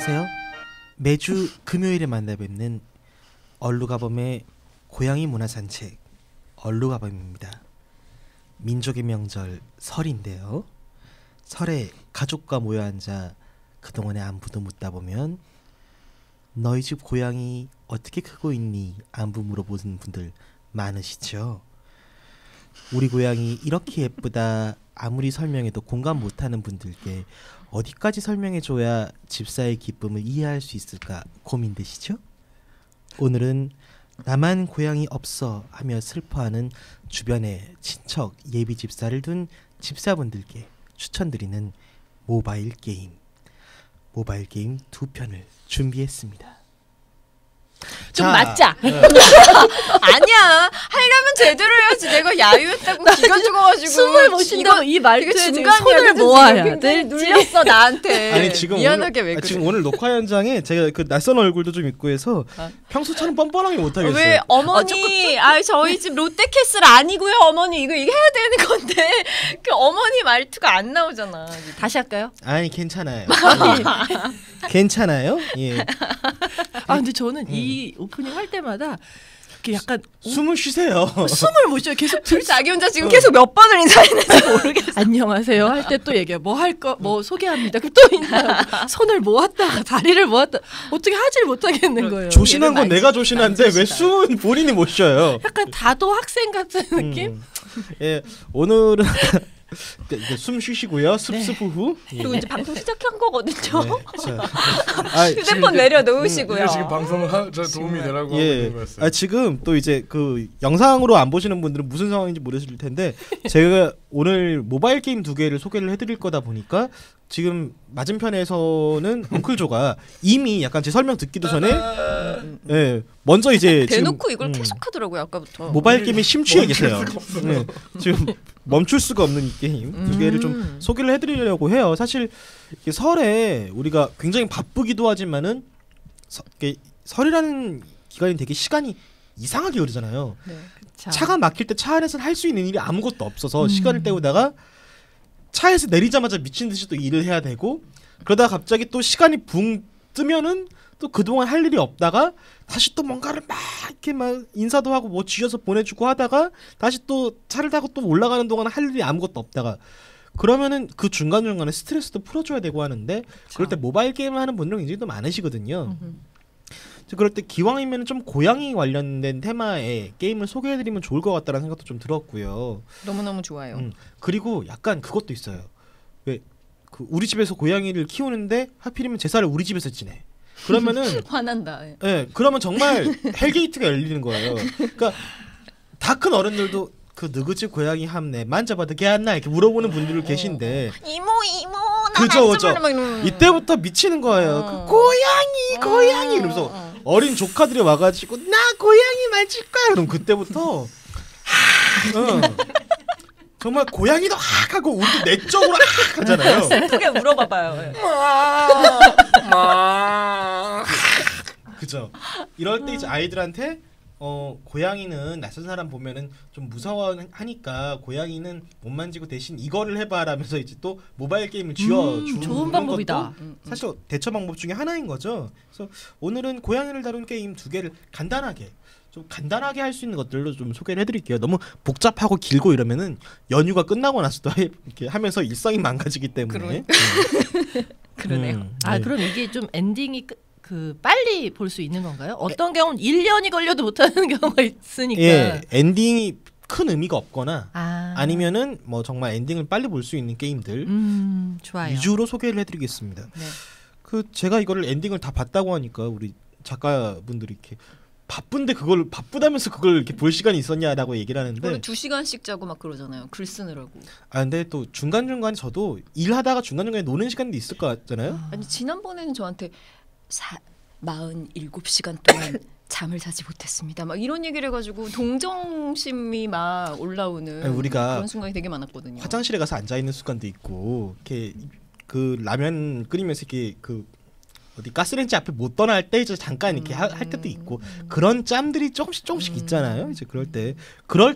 안녕하세요. 매주 금요일에 만나 뵙는 얼루가범의 고양이 문화산책 얼루가범입니다. 민족의 명절 설인데요. 설에 가족과 모여 앉아 그동안의 안부도 묻다 보면 너희 집 고양이 어떻게 크고 있니? 안부 물어보는 분들 많으시죠? 우리 고양이 이렇게 예쁘다 아무리 설명해도 공감 못하는 분들께 어디까지 설명해줘야 집사의 기쁨을 이해할 수 있을까 고민되시죠? 오늘은 나만 고양이 없어 하며 슬퍼하는 주변에 친척 예비 집사를 둔 집사분들께 추천드리는 모바일 게임 두 편을 준비했습니다. 좀 맞자. 아니야. 하려면 제대로 해야지. 내가 야유했다고 기가 죽어가지고 숨을 못 쉰다고 이 말투에 지금 손을 모아야 돼. 눌렸어 나한테. 아니 지금 미안하게 오늘, 왜 그래? 지금 오늘 녹화 현장에 제가 그 낯선 얼굴도 좀 있고 해서 평소처럼 뻔뻔하게 못 하겠어요. 왜 어머니? 저희 집 롯데캐슬 아니고요, 어머니. 이거 해야 되는 건데 그 어머니 말투가 안 나오잖아. 다시 할까요? 아니 괜찮아요. 괜찮아요? 예. 아 근데 저는 이 오프닝 할 때마다 이렇게 약간 숨을 쉬세요. 숨을 못 쉬어요. 계속 자기 혼자 지금 계속 몇 번을 인사했는지 모르겠어. 안녕하세요 할 때 또 얘기해. 뭐 할 거 뭐 소개합니다. 그럼 또 인사. 손을 모았다가 다리를 모았다. 어떻게 하질 못하겠는 거예요. 조신한 건 내가 조신한데 왜 숨은 본인이 못 쉬어요? 약간 다도 학생 같은 느낌? 예, 오늘은 숨 쉬시고요. 습습 후. 그리고 이제 방송 시작한 거거든요. 네, 휴대폰 내려놓으시고요. 이게 지금 방송을 도움이 되라고 하고 있는 거였어요. 지금 또 이제 그 영상으로 안 보시는 분들은 무슨 상황인지 모르실 텐데 제가 오늘 모바일 게임 2개를 소개를 해드릴 거다 보니까 지금 맞은편에서는 엉클조가 이미 약간 제 설명 듣기도 전에 먼저 이제 대놓고 지금, 이걸 계속 하더라고요 아까부터. 모바일 게임에 심취해 계세요. 지금 멈출 수가 없는 이 게임 2개를 좀 소개를 해드리려고 해요. 사실 설에 우리가 굉장히 바쁘기도 하지만은 설이라는 기간이 되게 시간이 이상하게 흐르잖아요. 네. 차가 막힐 때 차 안에서 할 수 있는 일이 아무것도 없어서 시간을 때우다가 차에서 내리자마자 미친 듯이 또 일을 해야 되고 그러다가 갑자기 또 시간이 붕 뜨면은 또 그동안 할 일이 없다가 다시 또 뭔가를 막 이렇게 막 인사도 하고 뭐 쥐어서 보내주고 하다가 다시 또 차를 타고 또 올라가는 동안 할 일이 아무것도 없다가 그러면은 그 중간중간에 스트레스도 풀어줘야 되고 하는데 그럴 때 모바일 게임을 하는 분들은 굉장히 또 많으시거든요. 그럴 때 기왕이면 좀 고양이 관련된 테마의 게임을 소개해드리면 좋을 것 같다는 생각도 좀 들었고요. 너무너무 좋아요. 그리고 약간 그것도 있어요. 왜 그 우리 집에서 고양이를 키우는데 하필이면 제사를 우리 집에서 지내. 그러면은 화난다. 예, 그러면 정말 헬게이트가 열리는 거예요. 그러니까 다 큰 어른들도 그 누구 집 고양이 함내 만져봐도 개 안 나 이렇게 물어보는 분들 계신데 이모 그죠. 이때부터 미치는 거예요. 그 고양이 이러면서 어린 조카들이 와가지고 나 고양이 만질 거야. 그럼 그때부터 정말 고양이도 악 하고 우리도 내적으로 악 하잖아요. 슬프게 물어봐봐요. 그죠. 이럴 때 이제 아이들한테 고양이는 낯선 사람 보면은 좀 무서워하니까 고양이는 못 만지고 대신 이거를 해봐라면서 이제 또 모바일 게임을 쥐어주는 좋은 방법이다. 것도 사실 대처 방법 중에 하나인 거죠. 그래서 오늘은 고양이를 다룬 게임 2개를 간단하게 할 수 있는 것들로 좀 소개를 해드릴게요. 너무 복잡하고 길고 이러면은 연휴가 끝나고 나서도 이렇게 하면서 일상이 망가지기 때문에. 그러네요. 그럼 이게 좀 엔딩이 빨리 볼 수 있는 건가요? 어떤 경우는 1년이 걸려도 못하는 경우가 있으니까. 예, 엔딩이 큰 의미가 없거나 아니면은 뭐 정말 엔딩을 빨리 볼 수 있는 게임들 좋아요. 위주로 소개를 해드리겠습니다. 네. 제가 이거를 엔딩을 다 봤다고 하니까 우리 작가분들이 이렇게 바쁘다면서 그걸 이렇게 볼 시간이 있었냐라고 얘기를 하는데 원래 2시간씩 자고 막 그러잖아요. 글 쓰느라고. 근데 또 중간중간에 저도 일하다가 중간중간에 노는 시간도 있을 것 같잖아요. 아니 지난번에는 저한테 47시간 동안 잠을 자지 못했습니다. 막 이런 얘기를 해가지고 동정심이 막 올라오는 우리가 그런 순간이 되게 많았거든요. 화장실에 가서 앉아 있는 순간도 있고 이렇게 그 라면 끓이면서 이렇게 그 어디 가스레인지 앞에 못 떠날 때 이제 잠깐 이렇게 할 때도 있고 그런 짬들이 조금씩 있잖아요. 이제 그럴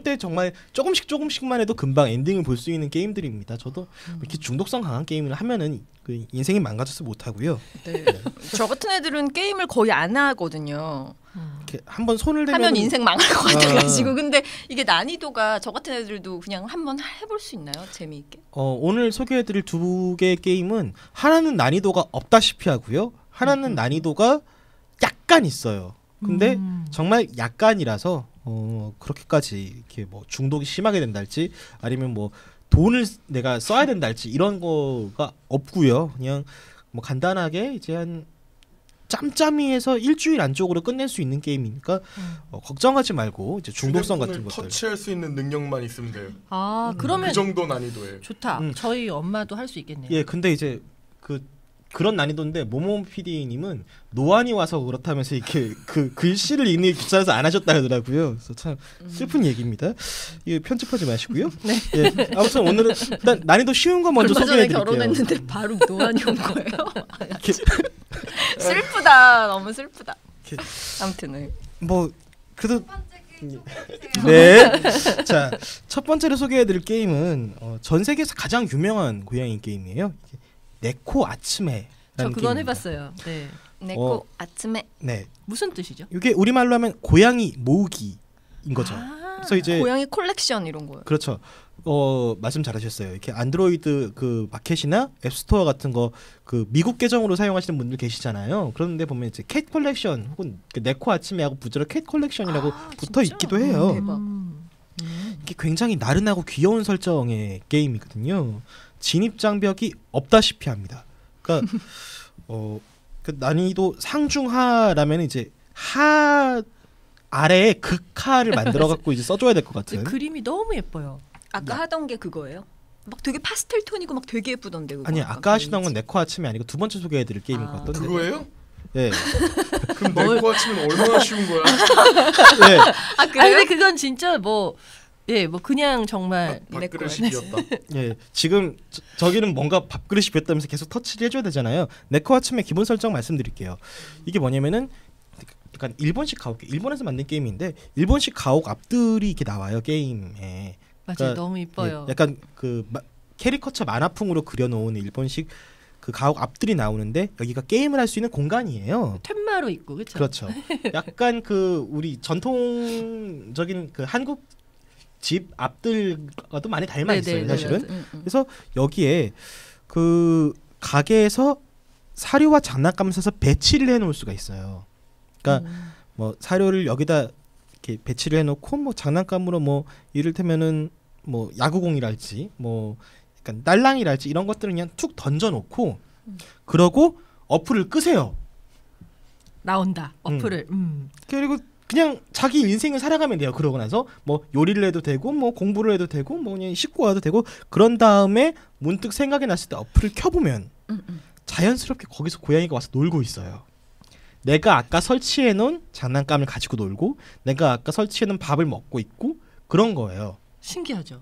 때 정말 조금씩만 해도 금방 엔딩을 볼 수 있는 게임들입니다. 저도 이렇게 중독성 강한 게임을 하면은 그 인생이 망가져서 못 하고요. 네. 저 같은 애들은 게임을 거의 안 하거든요. 이렇게 한번 손을 대면 하면 인생 망할 것 같아가지고. 근데 이게 난이도가 저 같은 애들도 그냥 한번 해볼 수 있나요? 재미있게? 오늘 소개해드릴 두 개의 게임은 하나는 난이도가 없다시피 하고요. 하나는 난이도가 약간 있어요. 근데 정말 약간이라서 그렇게까지 이렇게 뭐 중독이 심하게 된달지 아니면 뭐 돈을 내가 써야 된달지 이런 거가 없고요. 그냥 뭐 간단하게 이제 한 짬짬이해서 일주일 안쪽으로 끝낼 수 있는 게임이니까 걱정하지 말고 이제 중독성 같은 것들 터치할 수 있는 능력만 있으면 돼요. 아 그러면 그 정도 난이도예요. 좋다. 저희 엄마도 할 수 있겠네요. 예, 근데 이제 그런 난이도인데 모모 PD님은 노안이 와서 그렇다면서 이렇게 그 글씨를 읽는 게 귀찮아서 안 하셨다 하더라고요. 그래서 참 슬픈 얘기입니다. 이 편집하지 마시고요. 네. 예, 아무튼 오늘은 일단 난이도 쉬운 거 먼저 소개해드릴게요. 결혼했는데 바로 노안이 온 거예요. 슬프다. 너무 슬프다. 아무튼 뭐 그래도 네. 자, 첫 번째로 소개해드릴 게임은 전 세계에서 가장 유명한 고양이 게임이에요. 네코 아츠메라는 저 그건 게임입니다. 해봤어요. 네. 네코 아츠메. 네. 무슨 뜻이죠? 이게 우리말로 하면 고양이 모으기인 거죠. 그래서 이제 고양이 콜렉션 이런 거예요. 그렇죠. 말씀 잘하셨어요. 이렇게 안드로이드 그 마켓이나 앱스토어 같은 거 그 미국 계정으로 사용하시는 분들 계시잖아요. 그런데 보면 이제 캣 컬렉션 혹은 그 네코 아츠메하고 부제로 캣 컬렉션이라고 붙어 진짜? 있기도 해요. 대박. 이게 굉장히 나른하고 귀여운 설정의 게임이거든요. 진입 장벽이 없다시피 합니다. 그러니까 그 난이도 상중하라면 이제 하 아래에 극하를 만들어 갖고 이제 써줘야 될 것 같은. 그림이 너무 예뻐요. 아까 하던 게 그거예요? 막 되게 파스텔 톤이고 막 되게 예쁘던데 그거. 아니 아까 하시던 건 네코 아침이 아니고 두 번째 소개해드릴 게임인 것 같던데. 그거예요? 예. 그럼 네코 아침은 얼마나 쉬운 거야? 예. 아 아니 그래요? 근데 그건 진짜 뭐 그냥 정말 밥그릇이 비었다. 예. 지금 저기는 뭔가 밥그릇이 비었다면서 계속 터치를 해줘야 되잖아요. 네코 아침의 기본 설정 말씀드릴게요. 이게 뭐냐면은 약간 일본식 가옥, 일본에서 만든 게임인데 일본식 가옥 앞들이 이렇게 나와요 게임에. 맞아요. 그러니까 너무 이뻐요. 예, 약간 그 캐리커처 만화풍으로 그려놓은 일본식 그 가옥 앞들이 나오는데 여기가 게임을 할 수 있는 공간이에요. 텐마로 있고 그렇죠. 그렇죠. 약간 그 우리 전통적인 그 한국 집 앞들과도 많이 닮아 있어요, 사실은. 그래서 여기에 그 가게에서 사료와 장난감을 사서 배치를 해놓을 수가 있어요. 그러니까 뭐 사료를 여기다 이렇게 배치를 해놓고 뭐 장난감으로 뭐 이를테면은 뭐 야구공이랄지 뭐 약간 딸랑이랄지 이런 것들을 그냥 툭 던져놓고 그러고 어플을 끄세요. 나온다. 어플을. 그리고 그냥 자기 인생을 살아가면 돼요. 그러고 나서 뭐 요리를 해도 되고 뭐 공부를 해도 되고 뭐 그냥 씻고 와도 되고 그런 다음에 문득 생각이 났을 때 어플을 켜보면 자연스럽게 거기서 고양이가 와서 놀고 있어요. 내가 아까 설치해놓은 장난감을 가지고 놀고 내가 아까 설치해놓은 밥을 먹고 있고 그런 거예요. 신기하죠.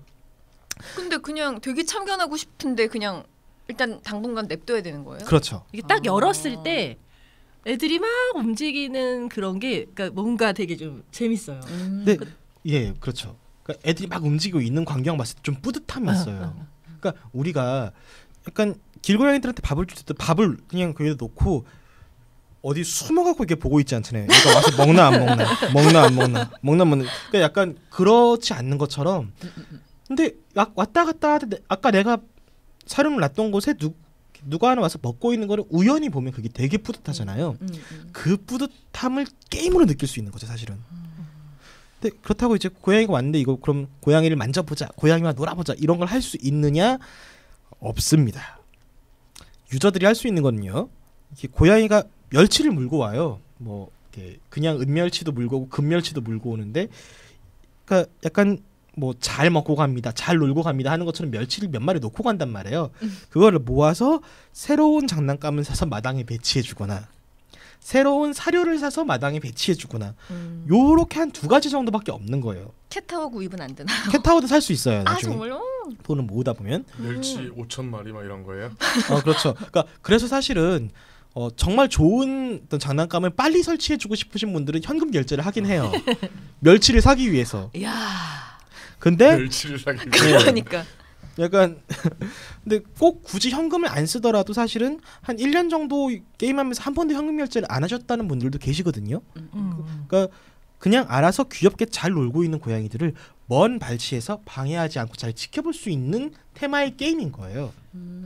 근데 그냥 되게 참견하고 싶은데 그냥 일단 당분간 냅둬야 되는 거예요? 그렇죠. 이게 딱 열었을 때 애들이 막 움직이는 그런 게 그러니까 뭔가 되게 좀 재밌어요. 네, 예, 그렇죠. 그러니까 애들이 막 움직이고 있는 광경 봤을 때 좀 뿌듯함이 있어요. 그러니까 우리가 약간 길고양이들한테 밥을 줄 때 밥을 그냥 거기다 놓고 어디 숨어갖고 이렇게 보고 있지 않잖아요. 얘가 와서 먹나 안 먹나, 먹나 안 먹나, 먹나 안 먹나. 그러니까 약간 그렇지 않는 것처럼. 근데 왔다 갔다 하는데 아까 내가 사료를 놨던 곳에 누가 하나 와서 먹고 있는 거를 우연히 보면 그게 되게 뿌듯하잖아요. 그 뿌듯함을 게임으로 느낄 수 있는 거죠, 사실은. 근데 그렇다고 이제 고양이가 왔는데 이거 그럼 고양이를 만져보자, 고양이와 놀아보자 이런 걸 할 수 있느냐? 없습니다. 유저들이 할 수 있는 거는요. 이렇게 고양이가 멸치를 물고 와요. 뭐 이렇게 그냥 은멸치도 물고 오고 금멸치도 물고 오는데, 그러니까 약간 뭐 잘 먹고 갑니다, 잘 놀고 갑니다 하는 것처럼 멸치를 몇 마리 놓고 간단 말이에요. 그거를 모아서 새로운 장난감을 사서 마당에 배치해주거나 새로운 사료를 사서 마당에 배치해주거나 요렇게 한 2가지 정도밖에 없는 거예요. 캣타워 구입은 안 되나? 캣타워도 살 수 있어요. 아 나중에. 정말요? 돈을 모으다 보면. 멸치 5,000마리 막 이런 거예요? 그렇죠. 그러니까 그래서 사실은 정말 좋은 어떤 장난감을 빨리 설치해주고 싶으신 분들은 현금 결제를 하긴 해요. 멸치를 사기 위해서. 야. 근데 멸치를 사기 네. 그러니까. 약간 근데 꼭 굳이 현금을 안 쓰더라도 사실은 한 1년 정도 게임하면서 한 번도 현금 결제를 안 하셨다는 분들도 계시거든요. 그러니까 그냥 알아서 귀엽게 잘 놀고 있는 고양이들을 먼 발치에서 방해하지 않고 잘 지켜볼 수 있는 테마의 게임인 거예요.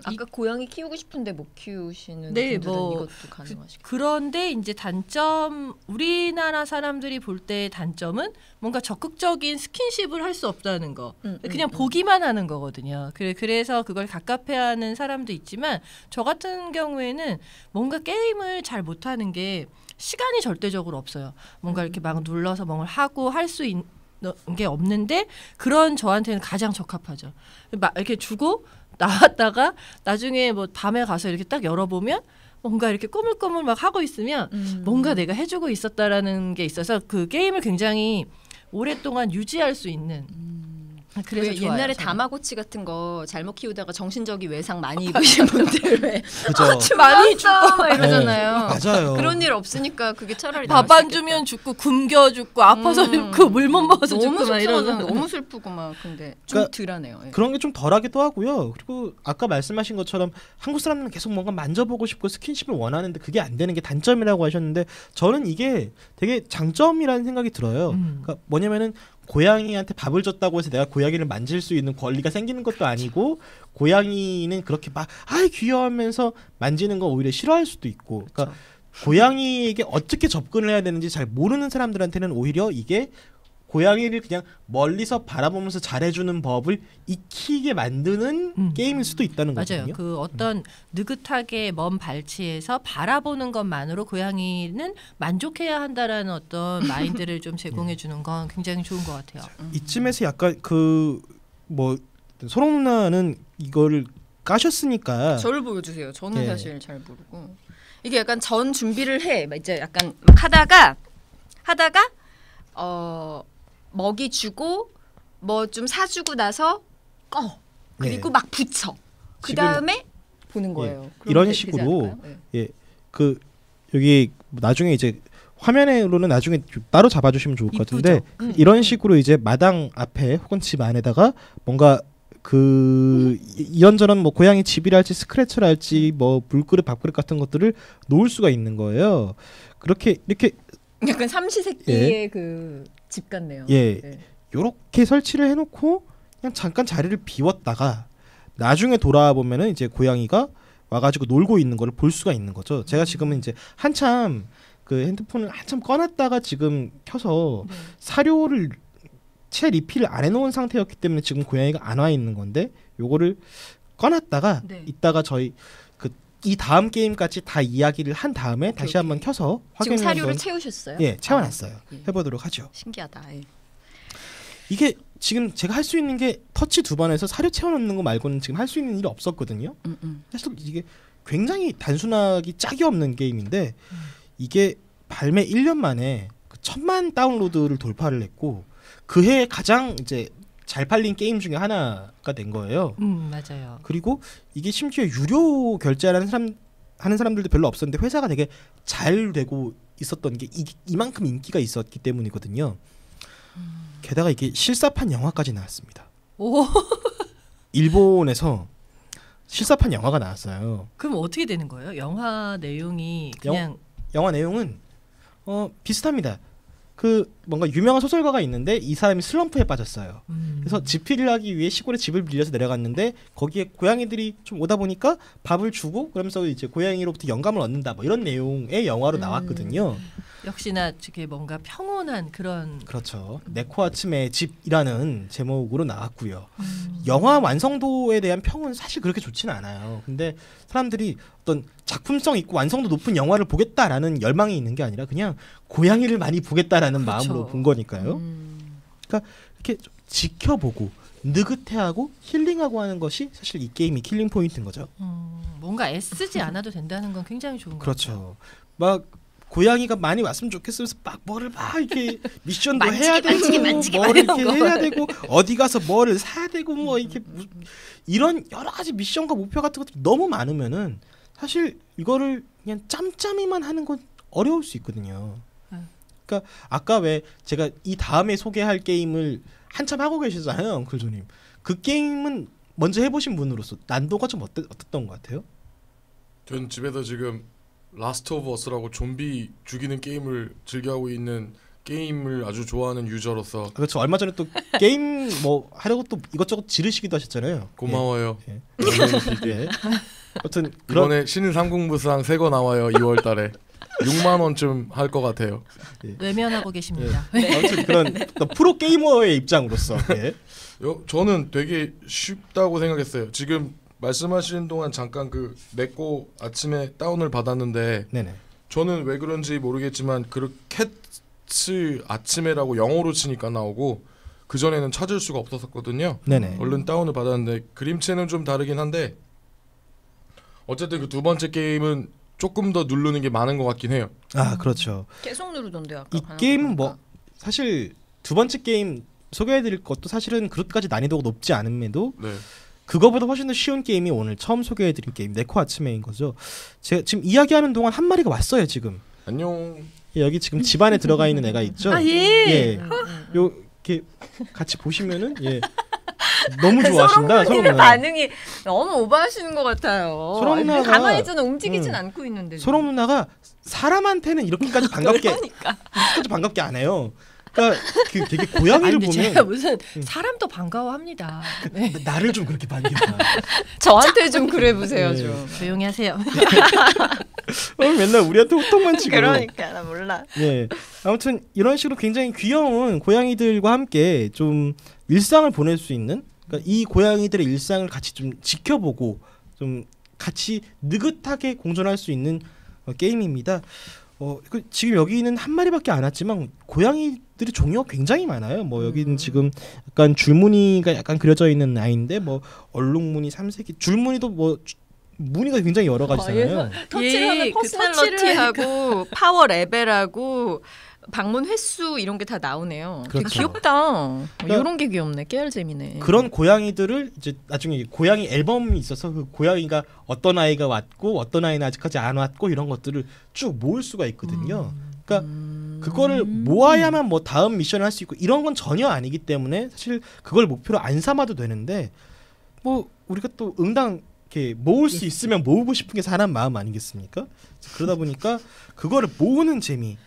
아까 고양이 키우고 싶은데 못 키우시는 네, 분들은 뭐 이것도 가능하시겠죠. 그런데 이제 단점 우리나라 사람들이 볼 때 단점은 뭔가 적극적인 스킨십을 할 수 없다는 거. 그냥 보기만 하는 거거든요. 그래서 그걸 갑갑해하는 사람도 있지만 저 같은 경우에는 뭔가 게임을 잘 못하는 게 시간이 절대적으로 없어요. 뭔가 이렇게 막 눌러서 뭔가 하고 할 수 있는 게 없는데 그런 저한테는 가장 적합하죠. 막 이렇게 주고 나왔다가 나중에 뭐 밤에 가서 이렇게 딱 열어보면 뭔가 이렇게 꾸물꾸물 막 하고 있으면 뭔가 내가 해주고 있었다라는 게 있어서 그 게임을 굉장히 오랫동안 유지할 수 있는 그래서 왜 좋아요, 옛날에 저는. 다마고치 같은 거 잘못 키우다가 정신적인 외상 많이 입으신 분들 왜 그죠? 많이 죽고 막 이러잖아요. 네, 맞아요. 그런 일 없으니까 그게 차라리 밥 안 주면 죽고 굶겨 죽고 아파서 죽고 물 못 먹어서 너무 죽고 막 이러고 속상하잖아. 너무 슬프고 막 근데 좀 그러니까 덜하네요. 예. 그런 게 좀 덜하기도 하고요. 그리고 아까 말씀하신 것처럼 한국 사람들은 계속 뭔가 만져보고 싶고 스킨십을 원하는데 그게 안 되는 게 단점이라고 하셨는데 저는 이게 되게 장점이라는 생각이 들어요. 그러니까 뭐냐면은 고양이한테 밥을 줬다고 해서 내가 고양이를 만질 수 있는 권리가 생기는 것도 아니고 고양이는 그렇게 막 아이 귀여워하면서 만지는 거 오히려 싫어할 수도 있고 그러니까 고양이에게 어떻게 접근을 해야 되는지 잘 모르는 사람들한테는 오히려 이게 고양이를 그냥 멀리서 바라보면서 잘해주는 법을 익히게 만드는 게임일 수도 있다는 맞아요. 거거든요. 그 어떤 느긋하게 먼 발치에서 바라보는 것만으로 고양이는 만족해야 한다라는 어떤 마인드를 좀 제공해 주는 건 굉장히 좋은 것 같아요. 이쯤에서 약간 그 뭐 소롱 누나는 이거를 까셨으니까 저를 보여주세요. 저는 예. 사실 잘 모르고 이게 약간 전 준비를 해. 막 이제 약간 막 하다가 먹이 주고 뭐 좀 사주고 나서 꺼 그리고 막 붙여 그 다음에 보는 거예요. 그럼 이런 되지 식으로 않을까요? 예. 예, 그 여기 나중에 이제 화면으로는 나중에 좀 따로 잡아주시면 좋을 것 같은데 이런 식으로 이제 마당 앞에 혹은 집 안에다가 뭔가 그 이런저런 뭐 고양이 집이랄지 스크래처랄지 뭐 물그릇 밥그릇 같은 것들을 놓을 수가 있는 거예요. 그렇게 이렇게 약간 삼시세끼의 그 집 같네요. 예. 네. 요렇게 설치를 해놓고 그냥 잠깐 자리를 비웠다가 나중에 돌아와 보면은 이제 고양이가 와가지고 놀고 있는 거를 볼 수가 있는 거죠. 제가 지금은 이제 한참 그 핸드폰을 한참 꺼놨다가 지금 켜서 사료를 채 리필을 안 해놓은 상태였기 때문에 지금 고양이가 안 와 있는 건데 요거를 꺼놨다가 네. 이따가 저희 그 이 다음 게임까지 다 이야기를 한 다음에 다시 한번 켜서 지금 확인을 사료를 한번 채우셨어요? 예 채워놨어요. 예. 해보도록 하죠. 신기하다. 예. 이게 지금 제가 할 수 있는 게 터치 2번 해서 사료 채워놓는 거 말고는 지금 할 수 있는 일이 없었거든요. 사실 이게 굉장히 단순하기 짝이 없는 게임인데 이게 발매 1년 만에 그 1000만 다운로드를 돌파를 했고 그 해에 가장 이제 잘 팔린 게임 중에 하나가 된 거예요. 맞아요. 그리고 이게 심지어 유료 결제하는 사람들도 별로 없었는데 회사가 되게 잘 되고 있었던 게 이만큼 인기가 있었기 때문이거든요. 게다가 이게 실사판 영화까지 나왔습니다. 오, 일본에서 실사판 영화가 나왔어요. 그럼 어떻게 되는 거예요? 영화 내용이 그냥 영화 내용은 비슷합니다. 그 뭔가 유명한 소설가가 있는데 이 사람이 슬럼프에 빠졌어요. 그래서 집필을 하기 위해 시골에 집을 빌려서 내려갔는데 거기에 고양이들이 좀 오다 보니까 밥을 주고 그러면서 이제 고양이로부터 영감을 얻는다 뭐 이런 내용의 영화로 나왔거든요. 역시나 되게 뭔가 평온한 그런 그렇죠. 네코아츠메의 집이라는 제목으로 나왔고요. 영화 완성도에 대한 평은 사실 그렇게 좋지는 않아요. 근데 사람들이 어떤 작품성 있고 완성도 높은 영화를 보겠다라는 열망이 있는 게 아니라 그냥 고양이를 많이 보겠다라는 그렇죠. 마음으로 본 거니까요. 그러니까 이렇게 좀 지켜보고 느긋해하고 힐링하고 하는 것이 사실 이 게임이 킬링 포인트인 거죠. 뭔가 애쓰지 않아도 된다는 건 굉장히 좋은 것 같아요. 그렇죠. 막 고양이가 많이 왔으면 좋겠으면서 막 뭐를 막 이렇게 미션도 해야 되고 뭐를 이렇게 해야 되고 어디 가서 뭐를 사야 되고 뭐 이렇게 이런 여러 가지 미션과 목표 같은 것들이 너무 많으면은 사실 이거를 그냥 짬짬이만 하는 건 어려울 수 있거든요. 그러니까 아까 왜 제가 이 다음에 소개할 게임을 한참 하고 계시잖아요, 엉클조님. 그 게임은 먼저 해보신 분으로서 난도가 좀 어땠던 것 같아요? 전 집에서 지금 라스트 오브 어스라고 좀비 죽이는 게임을 즐겨하고 있는 게임을 아주 좋아하는 유저로서 그렇죠. 얼마 전에 또 게임 뭐 하려고 또 이것저것 지르시기도 하셨잖아요. 고마워요. 예. 예. 아무튼 이번에 신인 삼국무쌍 새 거 나와요. 2월달에 6만 원쯤 할 것 같아요. 외면하고 계십니다. 아무튼 그런 또 프로 게이머의 입장으로서 예. 저는 되게 쉽다고 생각했어요. 지금 말씀하시는 동안 잠깐 그 내꺼 아침에 다운을 받았는데 네네. 저는 왜 그런지 모르겠지만 그 캣츠 아침에라고 영어로 치니까 나오고 그 전에는 찾을 수가 없었거든요. 네네. 얼른 다운을 받았는데 그림체는 좀 다르긴 한데 어쨌든 그 두 번째 게임은 조금 더 누르는 게 많은 것 같긴 해요. 아 그렇죠. 계속 누르던데 아까. 이 게임은 뭐 사실 두 번째 게임 소개해드릴 것도 사실은 그렇게까지 난이도가 높지 않음에도 네. 그거보다 훨씬 더 쉬운 게임이 오늘 처음 소개해드린 게임 네코 아츠메인 거죠. 제가 지금 이야기하는 동안 한 마리가 왔어요 지금. 안녕. 여기 지금 집 안에 들어가 있는 애가 있죠. 아 예. 예. 요 이렇게 같이 보시면은 예. 너무 좋아하신다. 서로 누나. 반응이 너무 오버하시는 것 같아요. 서로 누나가 가만히 있잖아. 움직이진 않고 있는데. 서로 누나가 사람한테는 이렇게까지 반갑게 그러니까. 이렇게까지 반갑게 안 해요. 그러니까 그 되게 고양이를 아니, 보면 제가 무슨 사람도 반가워합니다. 네. 나를 좀 그렇게 반겨. 저한테 좀 그래 보세요 네. 좀. 조용히 하세요. 맨날 우리한테 호통만 치고. 그러니까 나 몰라. 예. 아무튼 이런 식으로 굉장히 귀여운 고양이들과 함께 좀 일상을 보낼 수 있는, 그러니까 이 고양이들의 일상을 같이 좀 지켜보고 좀 같이 느긋하게 공존할 수 있는 게임입니다. 지금 여기는 한 마리밖에 안 왔지만 고양이들의 종류가 굉장히 많아요. 뭐 여기는 지금 약간 줄무늬가 약간 그려져 있는 아이인데 뭐 얼룩무늬, 삼색이, 줄무늬도 뭐 무늬가 굉장히 여러 가지잖아요. 터치를 하면 그 퍼스널러티하고 파워 레벨하고 방문 횟수 이런 게 다 나오네요. 되게 그렇죠. 귀엽다. 이런 게 귀엽네. 깨알 재미네. 그런 고양이들을 이제 나중에 고양이 앨범이 있어서 그 고양이가 어떤 아이가 왔고 어떤 아이는 아직까지 안 왔고 이런 것들을 쭉 모을 수가 있거든요. 그러니까 그거를 모아야만 뭐 다음 미션을 할 수 있고 이런 건 전혀 아니기 때문에 사실 그걸 목표로 안 삼아도 되는데 뭐 우리가 또 응당 이렇게 모을 수 있으면 모으고 싶은 게 사람 마음 아니겠습니까? 그러다 보니까 그거를 모으는 재미.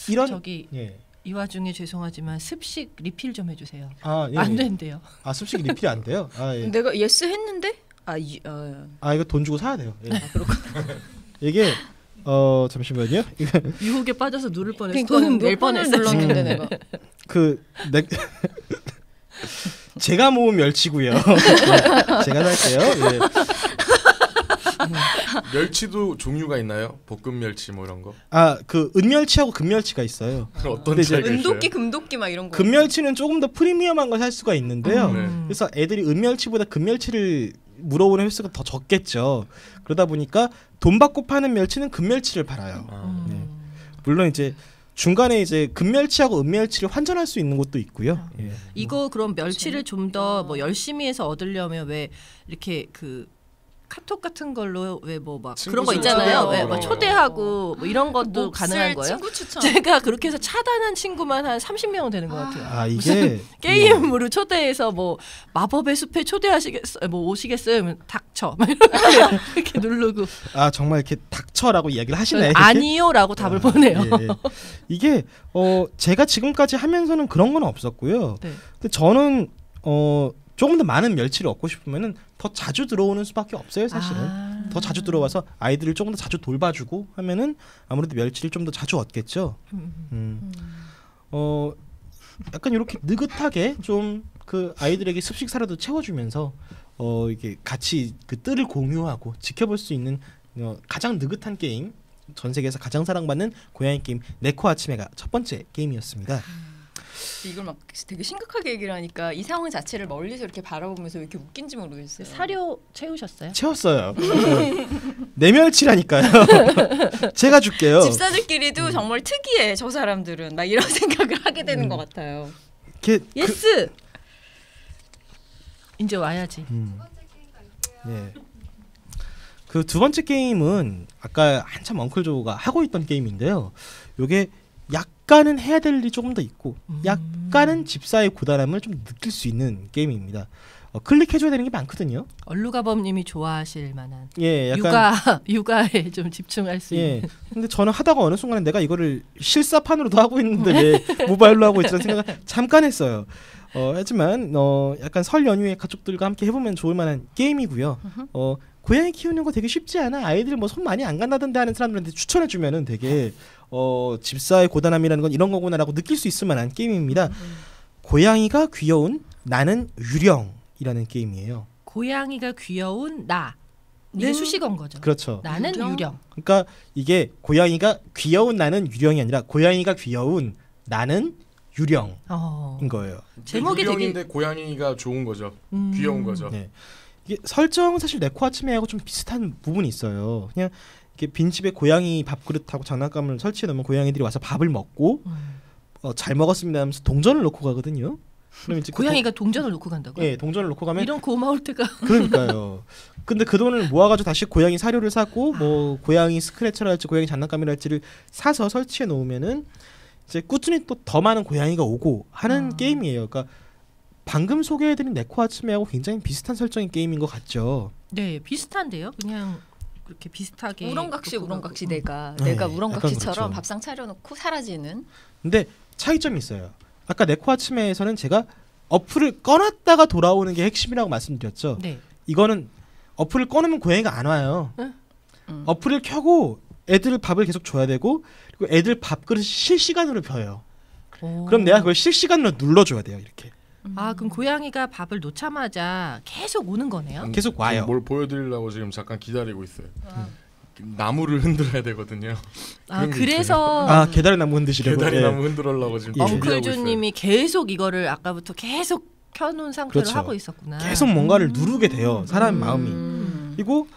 이런 저기 예. 이 와중에 죄송하지만 습식 리필 좀 해주세요. 아, 예. 안 된대요. 아, 습식이 리필이 안 돼요? 아, 예. 내가 예스 했는데? 아, 이거 돈 주고 사야 돼요. 예. 이게 잠시만요. 유혹에 빠져서 누를 뻔했어. 그러니까 돈 낼 뻔했어. 눌렀는데 내가. 제가 모은 멸치고요. 네, 제가 살게요. 예. 멸치도 종류가 있나요? 볶음 멸치 뭐 이런 거? 아, 그 은멸치하고 금멸치가 있어요. 어떤 근데 이제 차이가 있어요? 은도끼 금도끼 막 이런 거. 금멸치는 조금 더 프리미엄한 걸 살 수가 있는데요. 네. 그래서 애들이 은멸치보다 금멸치를 물어보는 횟수가 더 적겠죠. 그러다 보니까 돈 받고 파는 멸치는 금멸치를 팔아요. 네. 물론 이제 중간에 이제 금멸치하고 은멸치를 환전할 수 있는 곳도 있고요. 예. 이거 그럼 멸치를 좀 더 뭐 열심히 해서 얻으려면 왜 이렇게 그 카톡 같은 걸로 왜 뭐 막 그런 거 있잖아요. 초대하고 왜 뭐 초대하고 뭐 이런 것도 몫을 가능한 거예요? 친구 추천. 제가 그렇게 해서 차단한 친구만 한 30명은 되는 것 같아요. 아, 이게 게임으로 초대해서 뭐 마법의 숲에 초대하시겠어요? 뭐 오시겠어요? 그러면 닥쳐. 막 이렇게 누르고 아, 정말 이렇게 닥쳐라고 이야기를 하시네. 아니요라고 답을 보내요. 예. 이게 제가 지금까지 하면서는 그런 건 없었고요. 네. 근데 저는 조금 더 많은 멸치를 얻고 싶으면은 더 자주 들어오는 수밖에 없어요, 사실은. 더 자주 들어와서 아이들을 조금 더 자주 돌봐주고 하면은 아무래도 멸치를 좀 더 자주 얻겠죠. 약간 이렇게 느긋하게 좀 그 아이들에게 습식사라도 채워주면서 이게 같이 그 뜰을 공유하고 지켜볼 수 있는 가장 느긋한 게임, 전 세계에서 가장 사랑받는 고양이 게임 네코 아츠메가 첫 번째 게임이었습니다. 이걸 막 되게 심각하게 얘기를 하니까 이 상황 자체를 멀리서 이렇게 바라보면서 왜 이렇게 웃긴지 모르겠어요. 사료 채우셨어요? 채웠어요. 내 멸치라니까요. 제가 줄게요. 집사들끼리도 정말 특이해 저 사람들은 막 이런 생각을 하게 되는 것 같아요. 예스. 이제 와야지. 네. 그 두 번째 게임은 아까 한참 엉클조가 하고 있던 게임인데요. 요게 약간은 해야 될 일이 조금 더 있고 약간은 집사의 고단함을 좀 느낄 수 있는 게임입니다. 클릭해줘야 되는 게 많거든요. 얼루가범님이 좋아하실 만한 예, 약간 육아에 좀 집중할 수 예. 있는. 근데 저는 하다가 어느 순간에 내가 이거를 실사판으로도 하고 있는데 왜 모바일로 하고 있지라는 생각을 잠깐 했어요. 하지만 약간 설 연휴에 가족들과 함께 해보면 좋을 만한 게임이고요. 고양이 키우는 거 되게 쉽지 않아. 아이들 뭐 손 많이 안 간다던데 하는 사람들한테 추천해주면은 되게 집사의 고단함이라는 건 이런 거구나라고 느낄 수 있을 만한 게임입니다. 고양이가 귀여운 나는 유령이라는 게임이에요. 고양이가 귀여운 나. 이게 네. 수식어인 거죠. 그렇죠. 나는 유령. 그러니까 이게 고양이가 귀여운 나는 유령이 아니라 고양이가 귀여운 나는 유령인 거예요. 제목이 유령인데 되게 고양이가 좋은 거죠. 귀여운 거죠. 네. 이게 설정은 사실 네코아츠메하고 좀 비슷한 부분이 있어요. 그냥 이렇게 빈집에 고양이 밥그릇하고 장난감을 설치해 놓으면 고양이들이 와서 밥을 먹고 잘 먹었습니다 하면서 동전을 놓고 가거든요. 그럼 이제 고양이가 동전을 놓고 간다고요? 예, 동전을 놓고 가면 이런 고마울 때가. 그러니까요. 근데 그 돈을 모아가지고 다시 고양이 사료를 사고 뭐 고양이 스크래처랄지 고양이 장난감이랄지를 사서 설치해 놓으면은 이제 꾸준히 또 더 많은 고양이가 오고 하는 게임이에요. 그러니까 방금 소개해드린 네코아츠메하고 굉장히 비슷한 설정의 게임인 것 같죠. 네, 비슷한데요. 그냥 그렇게 비슷하게. 우렁각시 내가 네, 우렁각시처럼 약간 그렇죠. 밥상 차려놓고 사라지는. 근데 차이점이 있어요. 아까 네코아츠메에서는 제가 어플을 꺼놨다가 돌아오는 게 핵심이라고 말씀드렸죠. 네. 이거는 어플을 꺼놓으면 고양이가 안 와요. 어플을 켜고 애들 밥을 계속 줘야 되고 그리고 애들 밥그릇이 실시간으로 벼요. 그럼 내가 그걸 실시간으로 눌러줘야 돼요. 이렇게. 그럼 고양이가 밥을 놓자마자 계속 오는 거네요? 계속 와요. 뭘 보여드리려고 지금 잠깐 기다리고 있어요. 나무를 흔들어야 되거든요. 그런 게 그래서 계달의 나무 흔드시려고. 계다리 예. 나무 흔들으려고 지금 준비하고 있어요. 엉클조님이 계속 이거를 아까부터 계속 켜놓은 상태로 그렇죠. 하고 있었구나. 계속 뭔가를 누르게 돼요. 사람 마음이. 그리고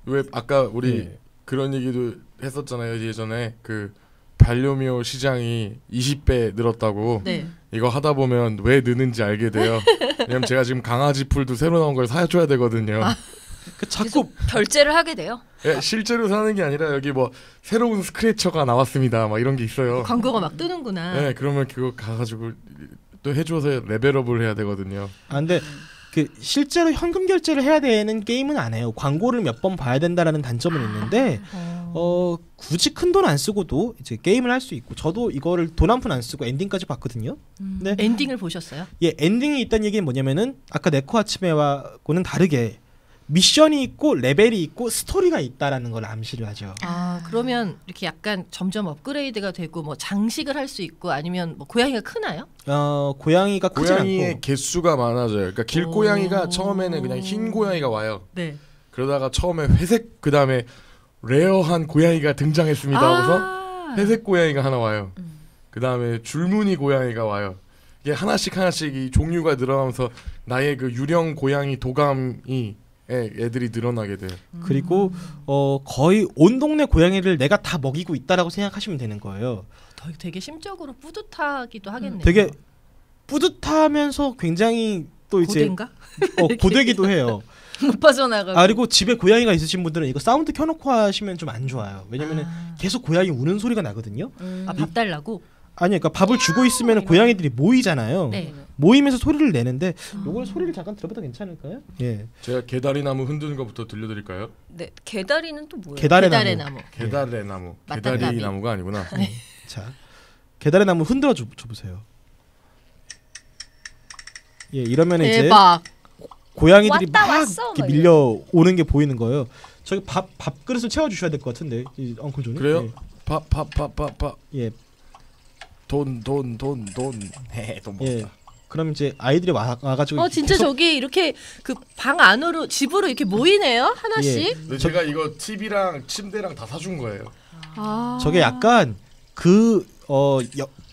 왜 아까 우리 그런 얘기도 했었잖아요. 예전에 그 반려묘 시장이 20배 늘었다고. 네. 이거 하다 보면 왜 느는지 알게 돼요. 왜냐면 제가 지금 강아지 풀도 새로 나온 걸 사줘야 되거든요. 자꾸 결제를 하게 돼요. 예, 실제로 사는 게 아니라 여기 뭐 새로운 스크래처가 나왔습니다. 막 이런 게 있어요. 광고가 막 뜨는구나. 네, 그러면 그거 가가지고 또 해줘서 레벨업을 해야 되거든요. 근데 그 실제로 현금 결제를 해야 되는 게임은 안 해요. 광고를 몇 번 봐야 된다라는 단점은 있는데 굳이 큰 돈 안 쓰고도 이제 게임을 할 수 있고 저도 이거를 돈 한 푼 안 쓰고 엔딩까지 봤거든요. 근데 엔딩을 보셨어요? 예, 엔딩이 있다는 얘기는 뭐냐면은 아까 네코아츠메와는 다르게 미션이 있고 레벨이 있고 스토리가 있다라는 걸 암시를 하죠. 그러면 이렇게 약간 점점 업그레이드가 되고 뭐 장식을 할 수 있고 아니면 뭐 고양이가 크나요? 고양이가 크지 고양이의 않고 개수가 많아져요. 그러니까 길고양이가 처음에는 그냥 흰 고양이가 와요. 네. 그러다가 처음에 회색 그 다음에 레어한 고양이가 등장했습니다 하고서 회색 고양이가 하나 와요. 그 다음에 줄무늬 고양이가 와요. 이게 하나씩 이 종류가 늘어나면서 나의 그 유령 고양이 도감이 애들이 늘어나게 돼요. 그리고 거의 온 동네 고양이를 내가 다 먹이고 있다라고 생각하시면 되는 거예요. 되게 심적으로 뿌듯하기도 하겠네요. 되게 뿌듯하면서 굉장히 또 이제 고된가? 고되기도 해요. 못 빠져나가고. 그리고 집에 고양이가 있으신 분들은 이거 사운드 켜놓고 하시면 좀 안 좋아요. 왜냐면은 계속 고양이 우는 소리가 나거든요. 밥 달라고? 아니 그러니까 밥을 주고 있으면 고양이들이 모이잖아요. 네. 모이면서 소리를 내는데 요걸 소리를 잠깐 들어봐도 괜찮을까요? 예. 제가 개다리 나무 흔드는 것부터 들려드릴까요? 네, 개다리는 또 뭐예요? 계달의 계달의 나무. 나무. 개다리 나무. 맞단가비. 개다리 나무가 아니구나. 자, 계달의 나무 흔들어 줘보세요. 예, 이러면 이제 대박. 고양이들이 왔다 막 왔어, 이렇게 막 밀려 오는 게 보이는 거예요. 저기 밥 그릇을 채워 주셔야 될 것 같은데, 이 엉클 존이. 그래요? 밥. 예. 돈. 헤헤, 돈 예. 먹었다. 그럼 이제 아이들이 와가지고 진짜 계속 저기 이렇게 그 방 안으로 집으로 이렇게 모이네요 하나씩. 근데 제가 이거 TV랑 침대랑 다 사준 거예요. 저게 약간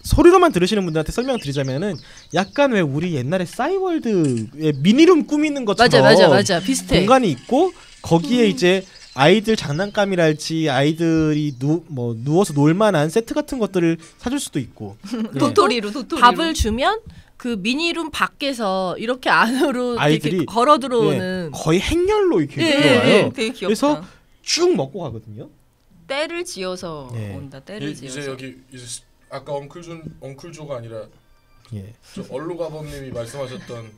소리로만 들으시는 분들한테 설명드리자면은 약간 왜 우리 옛날에 싸이월드의 미니룸 꾸미는 것처럼 맞아 비슷해. 공간이 있고 거기에 이제 아이들 장난감이랄지 아이들이 누워서 놀만한 세트 같은 것들을 사줄 수도 있고 도토리로. 밥을 주면 그 미니룸 밖에서 이렇게 안으로 아이들이 이렇게 걸어 들어오는. 거의 행렬로 이렇게 예, 들어와요. 되게 귀엽다. 그래서 쭉 먹고 가거든요. 때를 지어서 네. 온다. 때를 지어서. 이제 여기 이제 아까 엉클조가 아니라 예. 저 얼로가범님이 말씀하셨던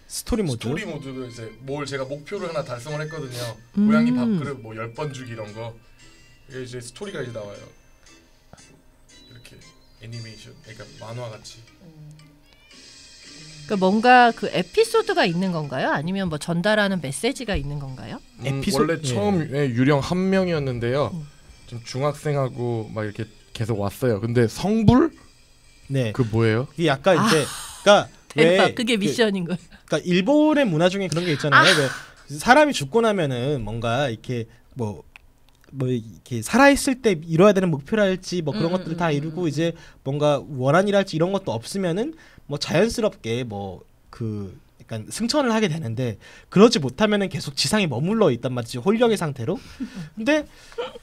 스토리 모드. 스토리 모드도 이제 뭘 제가 목표를 하나 달성을 했거든요. 고양이 밥그릇 뭐 10번 주기 이런 거. 이게 이제 스토리가 이제 나와요. 이렇게 애니메이션, 그러니까 만화 같이. 그러니까 뭔가 그 에피소드가 있는 건가요? 아니면 뭐 전달하는 메시지가 있는 건가요? 원래 처음에 유령 한 명이었는데요. 좀 중학생하고 막 이렇게 계속 왔어요. 근데 성불? 네. 그 뭐예요? 이게 약간 이제 그러니까 대박. 왜 그게 미션인 거예요. 그러니까 일본의 문화 중에 그런 게 있잖아요. 왜 사람이 죽고 나면은 뭔가 이렇게 뭐 이렇게 살아 있을 때 이뤄야 되는 목표랄지 뭐 그런 것들을 다 이루고 이제 뭔가 원한이랄지 이런 것도 없으면은 뭐 자연스럽게 뭐 그 약간 승천을 하게 되는데 그러지 못하면은 계속 지상에 머물러 있단 말이지 홀령의 상태로. 근데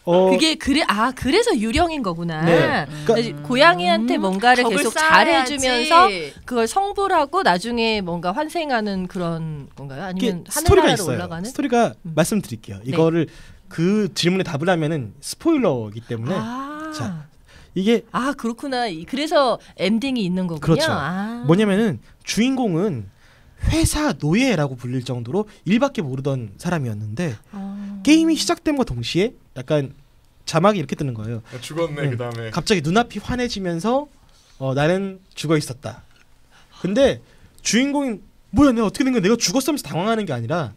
그게 그래서 유령인 거구나. 네. 그러니까 고양이한테 뭔가를 덕을 계속 쌓아야지. 잘해주면서 그걸 성불하고 나중에 뭔가 환생하는 그런 건가요? 아니면 스토리가 하늘나라로 있어요. 올라가는? 스토리가 말씀드릴게요. 이거를 그 질문에 답을 하면은 스포일러이기 때문에 자 이게 그렇구나. 그래서 엔딩이 있는 거군요. 그렇죠. 뭐냐면은 주인공은 회사 노예라고 불릴 정도로 일밖에 모르던 사람이었는데 게임이 시작됨과 동시에 약간 자막이 이렇게 뜨는 거예요. 죽었네. 그다음에 갑자기 눈앞이 환해지면서 나는 죽어 있었다. 근데 주인공이 뭐야 내가 어떻게 된 거야? 내가 죽었으면서 당황하는 게 아니라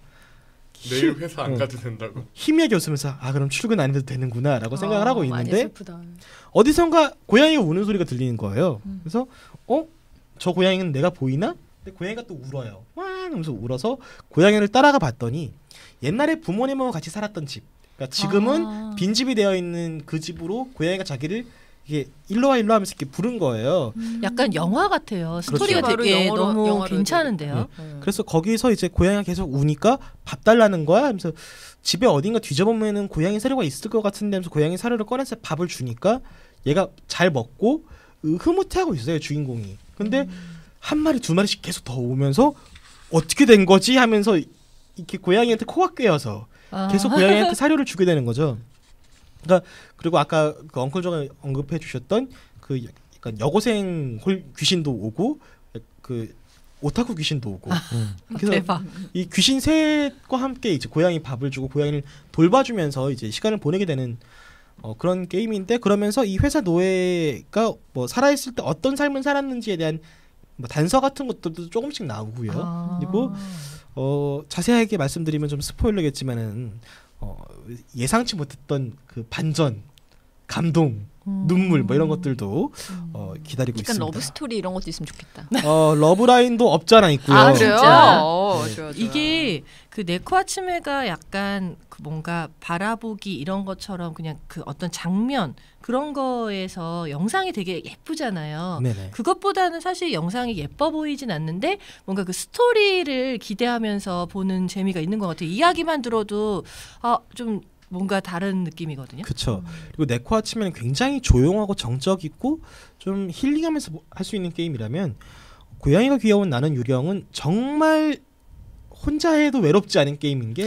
내일 회사 안 가도 된다고. 희미하게 웃으면서 그럼 출근 안 해도 되는구나라고 생각을 하고 많이 있는데 슬프다. 어디선가 고양이가 우는 소리가 들리는 거예요. 그래서 저 고양이는 내가 보이나? 근데 고양이가 또 울어요. 와 하면서 울어서 고양이를 따라가 봤더니 옛날에 부모님하고 같이 살았던 집. 그러니까 지금은 빈집이 되어 있는 그 집으로 고양이가 자기를 이게 일로 와 하면서 이렇게 부른 거예요. 약간 영화 같아요. 스토리가 그렇죠. 되게 바로 너무 영화로 괜찮은데요. 그래서 거기서 이제 고양이가 계속 우니까 밥 달라는 거야 하면서 집에 어딘가 뒤져보면은 고양이 사료가 있을 것 같은데 하면서 고양이 사료를 꺼내서 밥을 주니까 얘가 잘 먹고 흐뭇해하고 있어요 주인공이. 근데 한 마리 두 마리씩 계속 더 오면서 어떻게 된 거지 하면서 이렇게 고양이한테 코가 꿰어서 계속 고양이한테 사료를 주게 되는 거죠. 그러니까 그리고 아까 그 엉클조가 언급해 주셨던 그 약간 여고생 귀신도 오고 그 오타쿠 귀신도 오고. 그래서 대박. 이 귀신 셋과 함께 이제 고양이 밥을 주고 고양이를 돌봐주면서 이제 시간을 보내게 되는 그런 게임인데 그러면서 이 회사 노예가 뭐 살아있을 때 어떤 삶을 살았는지에 대한 뭐 단서 같은 것들도 조금씩 나오고요. 그리고 자세하게 말씀드리면 좀 스포일러겠지만은 예상치 못했던 그 반전, 감동, 눈물 뭐 이런 것들도 기다리고 약간 있습니다. 러브 스토리 이런 것도 있으면 좋겠다. 러브라인도 없지 않아 있고요. 아 그래요? 진짜? 좋아. 이게 그 네코아츠메가 약간 그 뭔가 바라보기 이런 것처럼 그냥 그 어떤 장면 그런 거에서 영상이 되게 예쁘잖아요. 네네. 그것보다는 사실 영상이 예뻐 보이진 않는데 뭔가 그 스토리를 기대하면서 보는 재미가 있는 것 같아요. 이야기만 들어도 좀 뭔가 다른 느낌이거든요. 그렇죠. 그리고 네코아츠메는 굉장히 조용하고 정적 있고 좀 힐링하면서 할 수 있는 게임이라면 고양이가 귀여운 나는 유령은 정말 혼자 해도 외롭지 않은 게임인 게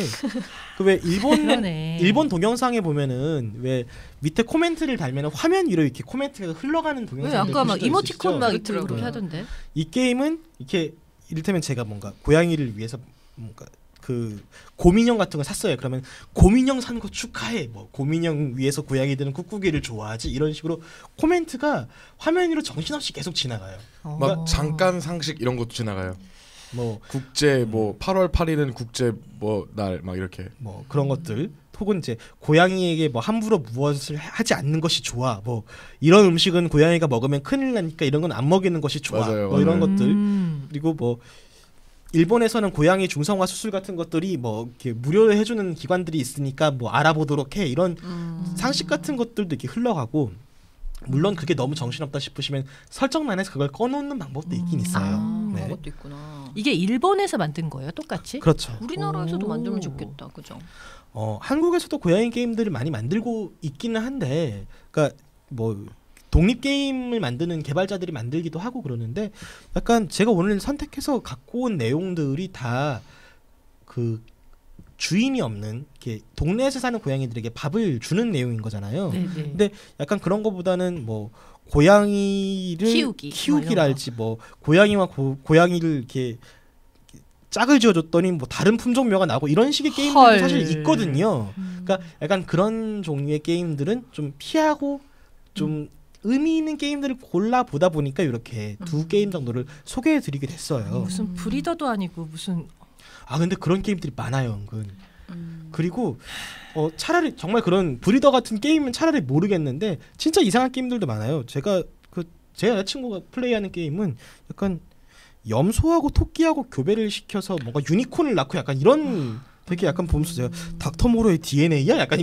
그 왜 일본 동영상에 보면은 왜 밑에 코멘트를 달면 화면 위로 이렇게 코멘트가 흘러가는 동영상들 아까 막 보실 수 이모티콘 막 있으시죠? 그렇게 하던데. 이 게임은 이렇게 이를테면 제가 뭔가 고양이를 위해서 뭔가 그 곰인형 같은 거 샀어요. 그러면 곰인형 산 거 축하해. 뭐 곰인형 위해서 고양이들은 꾹꾹이를 좋아하지. 이런 식으로 코멘트가 화면 위로 정신없이 계속 지나가요. 막 잠깐 상식 이런 것도 지나가요. 뭐 국제 뭐 8월 8일은 국제 뭐 날 막 이렇게 뭐 그런 것들 혹은 이제 고양이에게 뭐 함부로 무엇을 하지 않는 것이 좋아. 뭐 이런 음식은 고양이가 먹으면 큰일 나니까 이런 건 안 먹이는 것이 좋아. 맞아요, 뭐 이런 맞아요. 것들. 그리고 뭐 일본에서는 고양이 중성화 수술 같은 것들이 뭐 이렇게 무료로 해주는 기관들이 있으니까 뭐 알아보도록 해. 이런 상식 같은 것들도 이렇게 흘러가고 물론 그게 너무 정신없다 싶으시면 설정란에서 그걸 꺼놓는 방법도 있긴 있어요. 그런 것도 있구나. 이게 일본에서 만든 거예요, 똑같이? 그렇죠. 우리나라에서도 만들면 좋겠다, 그죠? 한국에서도 고양이 게임들을 많이 만들고 있기는 한데, 그러니까 뭐 독립 게임을 만드는 개발자들이 만들기도 하고 그러는데, 약간 제가 오늘 선택해서 갖고 온 내용들이 다 그 주인이 없는 이렇게 동네에서 사는 고양이들에게 밥을 주는 내용인 거잖아요. 네네. 근데 약간 그런 거보다는 뭐 고양이를 키우기랄지 뭐 고양이와 고양이를 이렇게 짝을 지어줬더니 뭐 다른 품종묘가 나오고 이런 식의 게임들도 사실 있거든요. 그러니까 약간 그런 종류의 게임들은 좀 피하고 좀 의미 있는 게임들을 골라 보다 보니까 이렇게 두 게임 정도를 소개해드리게 됐어요. 무슨 브리더도 아니고 무슨 근데 그런 게임들이 많아요, 은근. 그리고 차라리 정말 그런 브리더 같은 게임은 차라리 모르겠는데 진짜 이상한 게임들도 많아요. 제 여자친구가 플레이하는 게임은 약간 염소하고 토끼하고 교배를 시켜서 뭔가 유니콘을 낳고 약간 이런 되게 약간 보면서 제가 닥터모로의 DNA야? 약간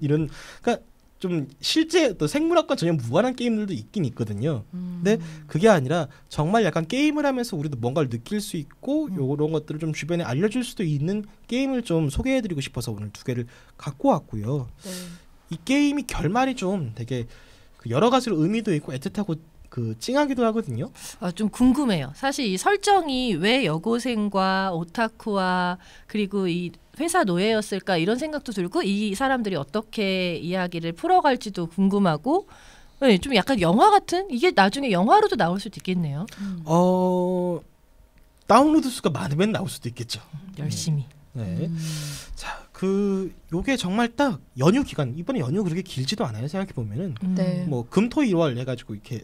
이런 그러니까 좀 실제 또 생물학과 전혀 무관한 게임들도 있긴 있거든요. 근데 그게 아니라 정말 약간 게임을 하면서 우리도 뭔가를 느낄 수 있고 이런 것들을 좀 주변에 알려줄 수도 있는 게임을 좀 소개해드리고 싶어서 오늘 두 개를 갖고 왔고요. 네. 이 게임이 결말이 좀 되게 여러 가지로 의미도 있고 애틋하고 찡하기도 하거든요. 좀 궁금해요. 사실 이 설정이 왜 여고생과 오타쿠와 그리고 이 회사 노예였을까 이런 생각도 들고 이 사람들이 어떻게 이야기를 풀어갈지도 궁금하고 네, 좀 약간 영화 같은 이게 나중에 영화로도 나올 수도 있겠네요. 다운로드 수가 많으면 나올 수도 있겠죠. 열심히. 네. 자, 요게 정말 딱 연휴 기간 이번에 연휴 그렇게 길지도 않아요. 생각해 보면은 네. 뭐 금토일월 해가지고 이렇게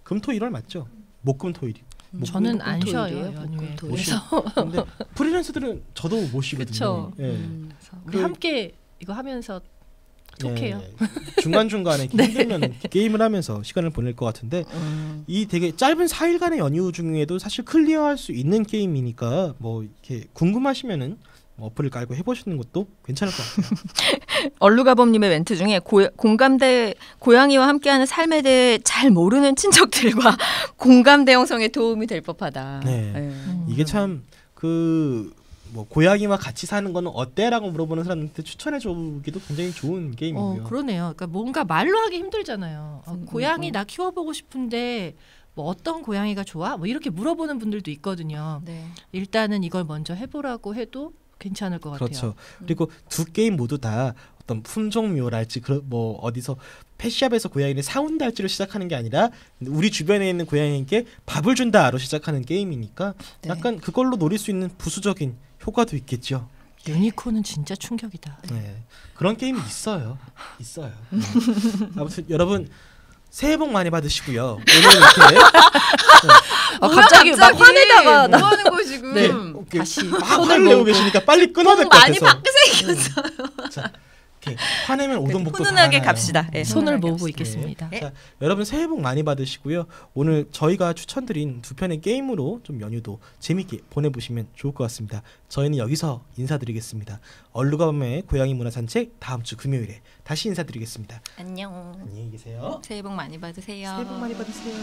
금토일월 맞죠? 목금토일이. 저는 안 쉬어요 목금토일이에요? 연휴에. 목금토일. 그래서 근데 프리랜서들은 저도 못 쉬거든요. 그쵸. 예. 우리 함께 이거 하면서 톡해요. 중간 중간에 힘들면 게임을 하면서 시간을 보낼 것 같은데 이 되게 짧은 4일간의 연휴 중에도 사실 클리어할 수 있는 게임이니까 뭐 이렇게 궁금하시면은 어플을 깔고 해보시는 것도 괜찮을 것 같아요. 얼루가범님의 멘트 중에 공감대 고양이와 함께하는 삶에 대해 잘 모르는 친척들과 공감대 형성에 도움이 될 법하다. 네. 이게 참 뭐 고양이와 같이 사는 거는 어때라고 물어보는 사람한테 추천해주기도 굉장히 좋은 게임이고요. 그러네요. 그러니까 뭔가 말로 하기 힘들잖아요. 고양이 나 키워보고 싶은데 뭐 어떤 고양이가 좋아? 뭐 이렇게 물어보는 분들도 있거든요. 네. 일단은 이걸 먼저 해보라고 해도 괜찮을 것 같아요. 그렇죠. 그리고 두 게임 모두 다 어떤 품종묘랄지 뭐 어디서 펫샵에서 고양이를 사온다 할지로 시작하는 게 아니라 우리 주변에 있는 고양이에게 밥을 준다로 시작하는 게임이니까 네. 약간 그걸로 노릴 수 있는 부수적인 효과도 있겠죠. 유니콘은 진짜 충격이다. 네. 그런 게임이 있어요. 네. 아무튼 여러분 새해 복 많이 받으시고요. 오늘 이렇게 갑자기 막 화내다가 뭐 하는 거야 지금? 네. 다시 화를 내고 계시니까 빨리 끊어야 될 것 많이 같아서. 바뀌었어요. 자, 이렇게 화내면 오동복도 훈훈하게 다 갑시다. 네, 손을 훈훈하게 모으고 갑시다. 있겠습니다. 네. 자, 여러분 새해 복 많이 받으시고요. 오늘 저희가 추천드린 두 편의 게임으로 좀 연휴도 재밌게 보내보시면 좋을 것 같습니다. 저희는 여기서 인사드리겠습니다. 얼루가범의 고양이 문화 산책 다음 주 금요일에 다시 인사드리겠습니다. 안녕. 안녕히 계세요. 새해 복 많이 받으세요. 새해 복 많이 받으세요.